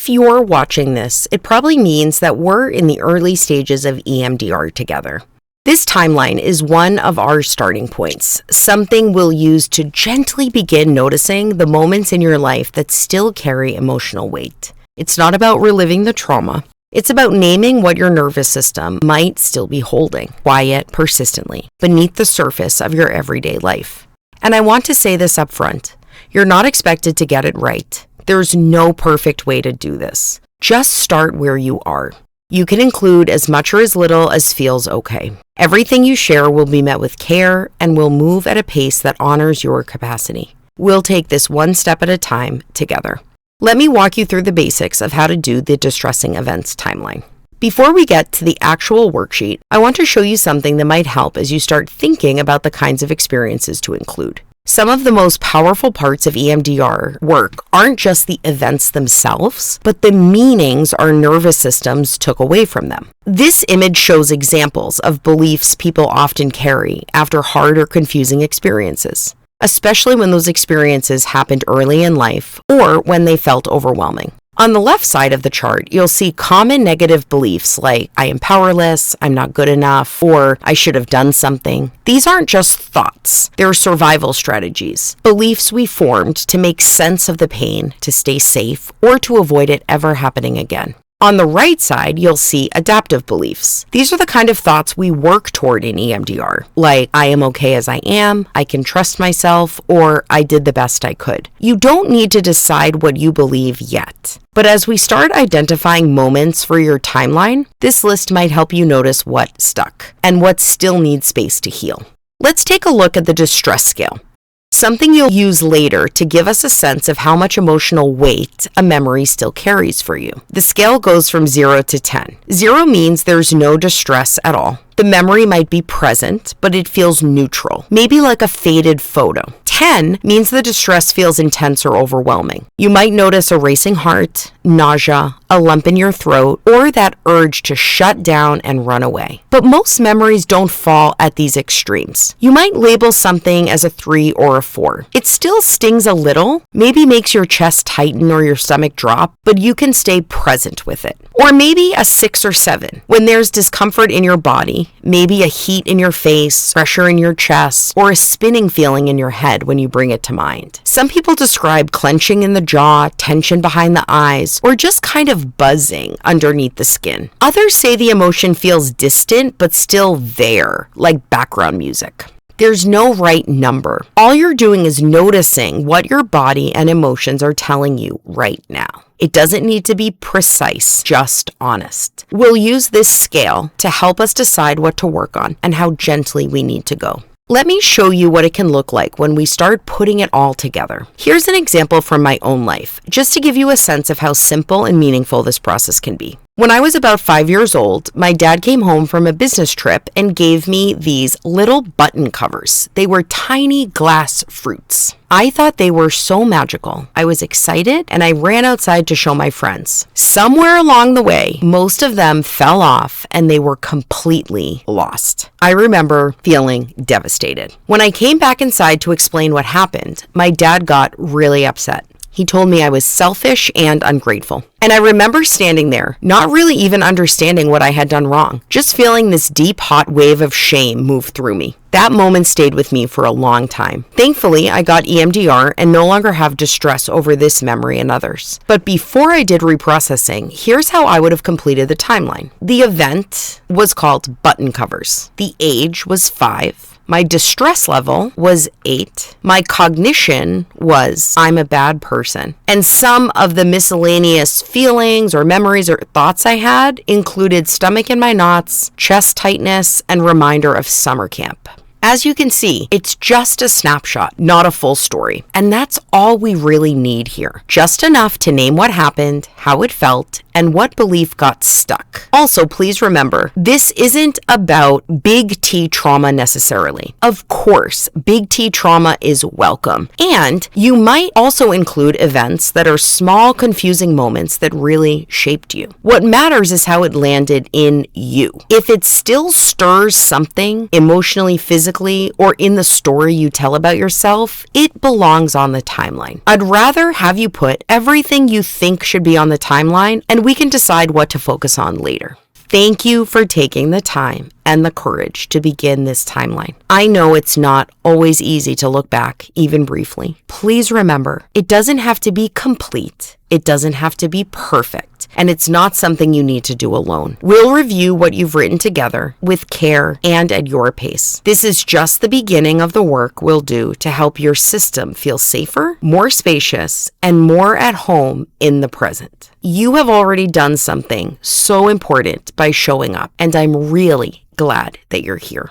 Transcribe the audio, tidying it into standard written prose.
If you're watching this, it probably means that we're in the early stages of EMDR together. This timeline is one of our starting points, something we'll use to gently begin noticing the moments in your life that still carry emotional weight. It's not about reliving the trauma. It's about naming what your nervous system might still be holding, quiet, persistently, beneath the surface of your everyday life. And I want to say this up front. You're not expected to get it right. There's no perfect way to do this. Just start where you are. You can include as much or as little as feels okay. Everything you share will be met with care and will move at a pace that honors your capacity. We'll take this one step at a time together. Let me walk you through the basics of how to do the distressing events timeline. Before we get to the actual worksheet, I want to show you something that might help as you start thinking about the kinds of experiences to include. Some of the most powerful parts of EMDR work aren't just the events themselves, but the meanings our nervous systems took away from them. This image shows examples of beliefs people often carry after hard or confusing experiences, especially when those experiences happened early in life or when they felt overwhelming. On the left side of the chart, you'll see common negative beliefs like, I am powerless, I'm not good enough, or I should have done something. These aren't just thoughts, they're survival strategies, beliefs we formed to make sense of the pain, to stay safe, or to avoid it ever happening again. On the right side, you'll see adaptive beliefs. These are the kind of thoughts we work toward in EMDR, like I am okay as I am, I can trust myself, or I did the best I could. You don't need to decide what you believe yet. But as we start identifying moments for your timeline, this list might help you notice what stuck and what still needs space to heal. Let's take a look at the distress scale. Something you'll use later to give us a sense of how much emotional weight a memory still carries for you. The scale goes from 0 to 10. 0 means there's no distress at all. The memory might be present, but it feels neutral, maybe like a faded photo. 10 means the distress feels intense or overwhelming. You might notice a racing heart, nausea, a lump in your throat, or that urge to shut down and run away. But most memories don't fall at these extremes. You might label something as a 3 or a 4. It still stings a little, maybe makes your chest tighten or your stomach drop, but you can stay present with it. Or maybe a 6 or 7, when there's discomfort in your body, maybe a heat in your face, pressure in your chest, or a spinning feeling in your head when you bring it to mind. Some people describe clenching in the jaw, tension behind the eyes, or just kind of buzzing underneath the skin. Others say the emotion feels distant but still there, like background music. There's no right number. All you're doing is noticing what your body and emotions are telling you right now. It doesn't need to be precise, just honest. We'll use this scale to help us decide what to work on and how gently we need to go. Let me show you what it can look like when we start putting it all together. Here's an example from my own life, just to give you a sense of how simple and meaningful this process can be. When I was about 5 years old, my dad came home from a business trip and gave me these little button covers. They were tiny glass fruits. I thought they were so magical. I was excited and I ran outside to show my friends. Somewhere along the way, most of them fell off and they were completely lost. I remember feeling devastated. When I came back inside to explain what happened, my dad got really upset. He told me I was selfish and ungrateful. And I remember standing there, not really even understanding what I had done wrong, just feeling this deep, hot wave of shame move through me. That moment stayed with me for a long time. Thankfully, I got EMDR and no longer have distress over this memory and others. But before I did reprocessing, here's how I would have completed the timeline. The event was called button covers. The age was 5. My distress level was 8. My cognition was I'm a bad person. And some of the miscellaneous feelings or memories or thoughts I had included stomach in my knots, chest tightness, and reminder of summer camp. As you can see, it's just a snapshot, not a full story. And that's all we really need here. Just enough to name what happened, how it felt, and what belief got stuck. Also, please remember, this isn't about big T trauma necessarily. Of course, big T trauma is welcome. And you might also include events that are small, confusing moments that really shaped you. What matters is how it landed in you. If it still stirs something emotionally, physically, physically or in the story you tell about yourself, it belongs on the timeline. I'd rather have you put everything you think should be on the timeline, and we can decide what to focus on later. Thank you for taking the time and the courage to begin this timeline. I know it's not always easy to look back, even briefly. Please remember, it doesn't have to be complete. It doesn't have to be perfect, and it's not something you need to do alone. We'll review what you've written together with care and at your pace. This is just the beginning of the work we'll do to help your system feel safer, more spacious, and more at home in the present. You have already done something so important by showing up, and I'm really glad that you're here.